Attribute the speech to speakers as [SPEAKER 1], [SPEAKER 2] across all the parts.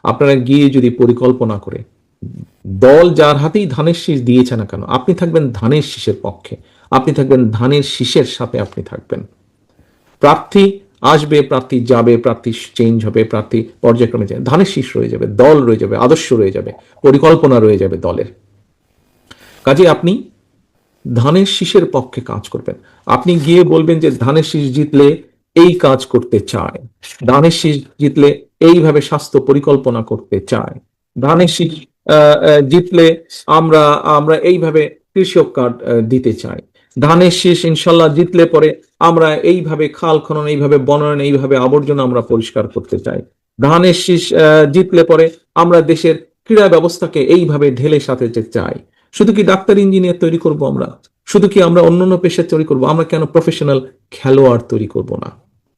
[SPEAKER 1] আপনারা গিয়ে যদি পরিকল্পনা করে, দল যার হাতেই ধানের শীষ দিয়েছে না কেন, আপনি থাকবেন ধানের শীষের পক্ষে, আপনি থাকবেন ধানের শীষের সাথে, আপনি থাকবেন। প্রার্থী আসবে, প্রার্থী যাবে, প্রার্থী চেঞ্জ হবে, প্রার্থী পর্যায়ক্রমে যাবে, ধানের শীষ রয়ে যাবে, দল রয়ে যাবে, আদর্শ রয়ে যাবে, পরিকল্পনা রয়ে যাবে দলের। কাজে আপনি ধানের শীষের পক্ষে কাজ করবেন। আপনি গিয়ে বলবেন যে ধানের শীষ জিতলে এই কাজ করতে চায়, ধানের শীষ জিতলে এইভাবে স্বাস্থ্য পরিকল্পনা করতে চায়, ধানের শীষ জিতলে আমরা আমরা এইভাবে কৃষক কার্ড দিতে চাই, ধানের শীষ ইনশাল্লাহ জিতলে পরে আমরা এইভাবে খাল খনন, এইভাবে বনায়ন, এইভাবে আবর্জনা আমরা পরিষ্কার করতে চাই, ধানের শীষ জিতলে পরে আমরা দেশের ক্রীড়া ব্যবস্থাকে এইভাবে ঢেলে সাজাতে চাই। শুধু কি ডাক্তার ইঞ্জিনিয়ার তৈরি করব আমরা? শুধু কি আমরা অন্যান্য পেশা তৈরি করব? আমরা কেন প্রফেশনাল খেলোয়াড় তৈরি করব না?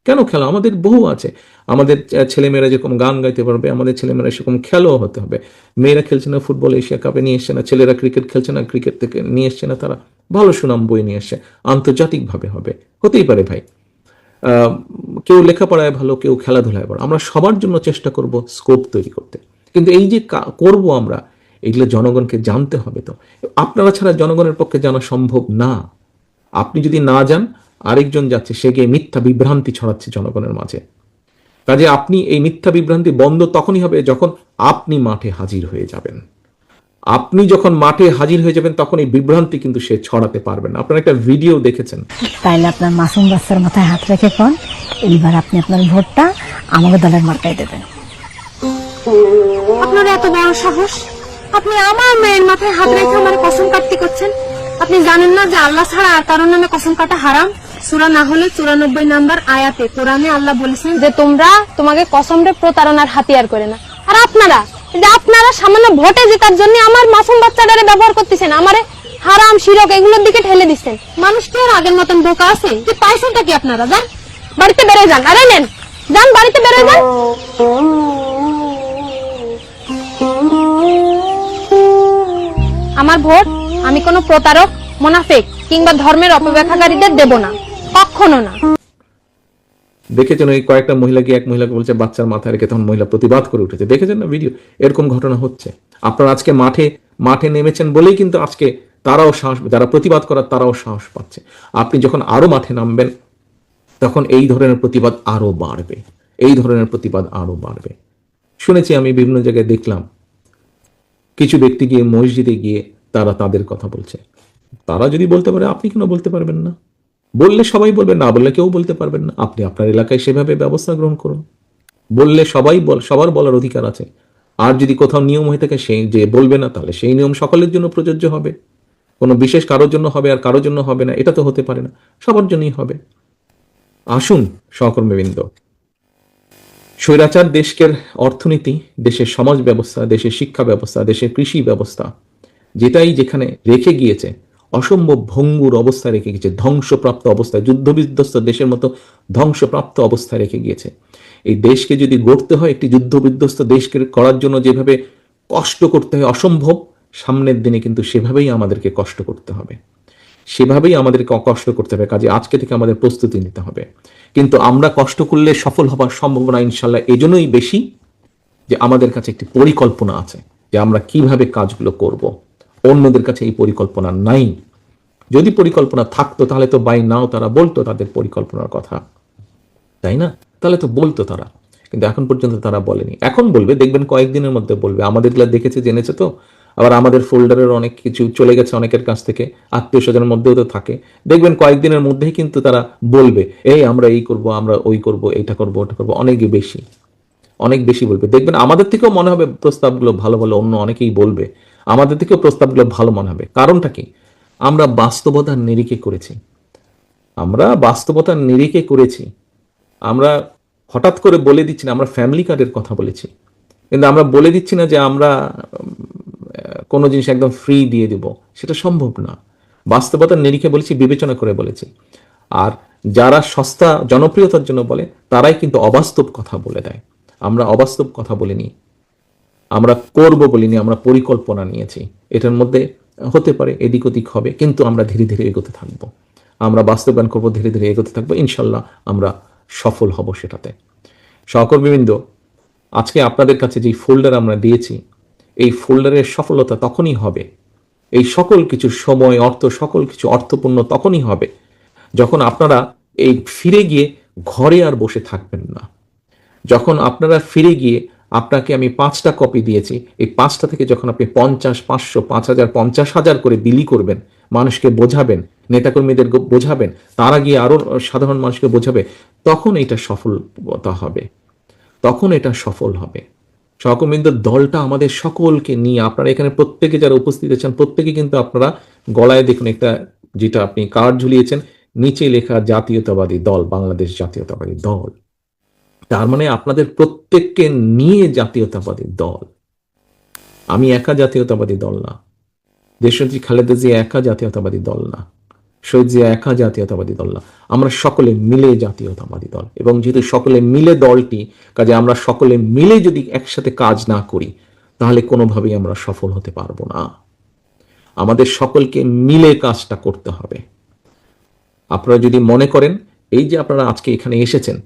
[SPEAKER 1] কেন খেলা? আমাদের বহু আছে। আমাদের ছেলেমেয়েরা যেরকম গান গাইতে পারবে, আমাদের ছেলেমেয়েরা সেরকম খেলোয়াড় হতে হবে। মেয়েরা খেলছে না ফুটবল, এশিয়া কাপে নিয়ে এসছে না, ছেলেরা ক্রিকেট খেলছে না, ক্রিকেট থেকে নিয়ে এসছে না, তারা ভালো সুনাম বই নিয়ে এসছে, আন্তর্জাতিকভাবে হবে, হতেই পারে ভাই। কেউ লেখাপড়ায় ভালো, কেউ খেলাধুলায় ভালো, আমরা সবার জন্য চেষ্টা করব স্কোপ তৈরি করতে। কিন্তু এই যে করব আমরা, এগুলো জনগণকে জানতে হবে। তো আপনারা ছাড়া জনগণের পক্ষে জানা সম্ভব না। আপনি যদি না যান, আরেকজন যাচ্ছে, সে গিয়ে মিথ্যা বিভ্রান্তি ছড়াচ্ছে জনগণের মাঝে। কাজে আপনি এই মিথ্যা বিভ্রান্তি বন্ধ তখনই হবে যখন আপনি মাঠে হাজির হয়ে যাবেন। আপনি যখন মাঠে হাজির হয়ে যাবেন তখন এই বিভ্রান্তি কিন্তু সে ছড়াতে পারবেন না। আপনারা একটা ভিডিও দেখেছেন।
[SPEAKER 2] তাইলে আপনার মাসুম বাচ্চার মাথায় হাত রেখে কোন এইবার আপনি আপনার ভোটটা আমাদের দলের মার্কায় দেবেন।
[SPEAKER 3] আপনার এত বড় সাহস, আপনি আমার মেয়ের মাথায় হাত রেখে আমার কসম কাটতে করছেন? আপনি জানেন না যে আল্লাহ ছাড়া আর কারোর নামে কসম কাটা হারাম? সূরা নাহলে 94 নম্বর আয়াতে কোরআনে আল্লাহ বলেছেন যে তোমরা তোমাকে কসমরে প্রতারণার হাতিয়ার করে না। আর আপনারা সামান্য ভোটে জেতার জন্য আমার মাসুম বাচ্চাটারে ব্যবহার করতেছেন, আমারে হারাম শিরক এগুলোর দিকে ঠেলে দিচ্ছেন। মানুষ কি আর আগের মতন বোকা আছে? কি পাইছেনটা কি আপনারা? যান বাড়িতে বেড়ে যান। আরে নেন, যান বাড়িতে বেড়ে যান। আমার ভোট আমি কোনো প্রতারক, মুনাফিক কিংবা ধর্মের অপব্যাখ্যাকারীদের দেব না, কখনো না।
[SPEAKER 1] দেখেছেন ওই কয়েকটা মহিলা গিয়ে এক মহিলাকে বলছে বাচ্চার মাথায় রেখে, তখন মহিলা প্রতিবাদ করে উঠেছে। দেখেছেন না ভিডিও? এরকম ঘটনা হচ্ছে। আপনারা আজকে মাঠে নেমেছেন বলেই কিন্তু আজকে তারাও সাহস, যারা প্রতিবাদ করার তারাও সাহস পাচ্ছে। আপনি যখন আরো মাঠে নামবেন তখন এই ধরনের প্রতিবাদ আরো বাড়বে, এই ধরনের প্রতিবাদ আরো বাড়বে। শুনেছি, আমি বিভিন্ন জায়গায় দেখলাম কিছু ব্যক্তি গিয়ে মসজিদে গিয়ে তারা তাদের কথা বলছে। তারা যদি বলতে পারে, আপনি কেন বলতে পারবেন না? বললে সবাই বলবে, না বললে কেউ বলতে পারবেন না। আপনি আপনার এলাকায় সেভাবে ব্যবস্থা গ্রহণ করুন। বললে সবার বলার অধিকার আছে। আর যদি কোথাও নিয়ম হয়ে থাকে সেই যে বলবে না, তাহলে সেই নিয়ম সকলের জন্য প্রযোজ্য হবে। কোনো বিশেষ কারোর জন্য হবে আর কারোর জন্য হবে না, এটা তো হতে পারে না, সবার জন্যই হবে। আসুন সহকর্মীবৃন্দ, স্বৈরাচার দেশের অর্থনীতি, দেশের সমাজ ব্যবস্থা, দেশের শিক্ষা ব্যবস্থা, দেশের কৃষি ব্যবস্থা, যেটাই যেখানে রেখে গিয়েছে অসম্ভব ভঙ্গুর অবস্থা রেখে গিয়েছে, ধ্বংসপ্রাপ্ত অবস্থায়, যুদ্ধবিধ্বস্ত দেশের মতো ধ্বংসপ্রাপ্ত অবস্থায় রেখে গিয়েছে। এই দেশকে যদি গড়তে হয়, একটি যুদ্ধবিধ্বস্ত দেশকে করার জন্য যেভাবে কষ্ট করতে হয় অসম্ভব, সামনের দিনে কিন্তু সেভাবেই আমাদেরকে কষ্ট করতে হবে, সেভাবেই আমাদেরকে কষ্ট করতে হবে। কাজে আজকে থেকে আমাদের প্রস্তুতি নিতে হবে। কিন্তু আমরা কষ্ট করলে সফল হবার সম্ভাবনা ইনশাল্লাহ এজন্যই বেশি যে আমাদের কাছে একটি পরিকল্পনা আছে যে আমরা কিভাবে কাজগুলো করব। অন্যদের কাছে এই পরিকল্পনা নাই। যদি পরিকল্পনা থাকতো তাহলে তো বাই নাও তারা বলতো তাদের পরিকল্পনার কথা, তাই না? তাহলে তো বলতো তারা, কিন্তু এখন পর্যন্ত তারা বলেনি। এখন বলবে, দেখবেন কয়েকদিনের মধ্যে বলবে। আমাদেরগুলো দেখেছে, জেনেছে তো। আবার আমাদের ফোল্ডারের অনেক কিছু চলে গেছে অনেকের কাছ থেকে, আত্মীয় স্বজনের মধ্যেও তো থাকে। দেখবেন কয়েকদিনের মধ্যেই কিন্তু তারা বলবে, এই আমরা এই করব, আমরা ওই করব, এইটা করব, ওটা করবো, অনেক বেশি বলবে। দেখবেন আমাদের থেকেও মনে হবে প্রস্তাবগুলো ভালো ভালো, অন্য অনেকেই বলবে আমাদের থেকেও প্রস্তাবগুলো ভালো মনে হবে। কারণটা কি? আমরা বাস্তবতার নিরিখে করেছি, আমরা হঠাৎ করে বলে দিচ্ছি না। আমরা ফ্যামিলি কার্ডের কথা বলেছি, কিন্তু আমরা বলে দিচ্ছি না যে আমরা কোনো জিনিস একদম ফ্রি দিয়ে দিব, সেটা সম্ভব না। বাস্তবতার নিরিখে বলেছি, বিবেচনা করে বলেছি। আর যারা সস্তা জনপ্রিয়তার জন্য বলে তারাই কিন্তু অবাস্তব কথা বলে দেয়। আমরা অবাস্তব কথা বলিনি, আমরা করব বলিনি, আমরা পরিকল্পনা নিয়েছি। এটার মধ্যে হতে পারে এদিক ওদিক হবে, কিন্তু আমরা ধীরে ধীরে এগোতে থাকবো, আমরা বাস্তবায়ন করবো, ধীরে ধীরে এগোতে থাকবো। ইনশাল্লাহ আমরা সফল হব সেটাতে। সহকর্মীবৃন্দ, আজকে আপনাদের কাছে যে ফোল্ডার আমরা দিয়েছি, এই ফোল্ডারের সফলতা তখনই হবে, এই সকল কিছু সময়, অর্থ, সকল কিছু অর্থপূর্ণ তখনই হবে যখন আপনারা এই ফিরে গিয়ে ঘরে আর বসে থাকবেন না। যখন আপনারা ফিরে গিয়ে, আপনাকে আমি 5টা কপি দিয়েছি, এই 5টা থেকে যখন আপনি 50, 500, 5000, 50,000 করে বিলি করবেন, মানুষকে বোঝাবেন, নেতাকর্মীদের বোঝাবেন, তারা গিয়ে আরো সাধারণ মানুষকে বোঝাবে, তখন এটা সফলতা হবে, তখন এটা সফল হবে। সহকর্মীদের দলটা আমাদের সকলকে নিয়ে, আপনারা এখানে প্রত্যেকে যারা উপস্থিত আছেন প্রত্যেকে কিন্তু আপনারা গলায় দেখুন একটা, যেটা আপনি কার্ড ঝুলিয়েছেন, নিচে লেখা জাতীয়তাবাদী দল, বাংলাদেশ জাতীয়তাবাদী দল। তার মানে আপনাদের প্রত্যেককে নিয়ে জাতীয়তাবাদী দল। আমি একা জাতীয়তাবাদী দল না, দেশনেত্রী খালেদা জিয়া একা জাতীয়তাবাদী দল না, শহীদ জিয়া একা জাতীয়তাবাদী দল না, আমরা সকলে মিলে জাতীয়তাবাদী দল। এবং যেহেতু সকলে মিলে দলটি, কাজে আমরা সকলে মিলে যদি একসাথে কাজ না করি তাহলে কোনোভাবেই আমরা সফল হতে পারবো না। আমাদের সকলকে মিলে কাজটা করতে হবে। আপনারা যদি মনে করেন এই যে আপনারা আজকে এখানে এসেছেন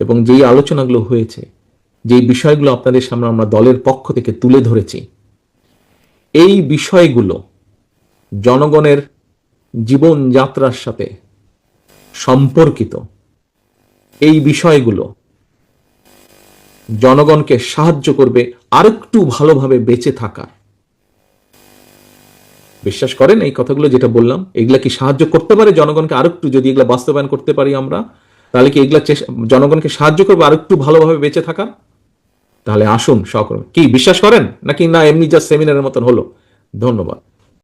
[SPEAKER 1] এবং যেই আলোচনাগুলো হয়েছে, যেই বিষয়গুলো আপনাদের সামনে আমরা দলের পক্ষ থেকে তুলে ধরেছি, এই বিষয়গুলো জনগণের জীবনযাত্রার সাথে সম্পর্কিত, এই বিষয়গুলো জনগণকে সাহায্য করবে আরেকটু ভালোভাবে বেঁচে থাকা। বিশ্বাস করেন এই কথাগুলো যেটা বললাম, এগুলা কি সাহায্য করতে পারে জনগণকে আরেকটু? যদি এগুলা বাস্তবায়ন করতে পারি আমরা, তাহলে কি এগুলা জনগণকে সাহায্য করবে আরেকটু ভালোভাবে বেঁচে থাকা? তাহলে আসুন সহকর্মী, কি বিশ্বাস করেন নাকি না এমনি জাস্ট সেমিনারের মতন হলো? ধন্যবাদ।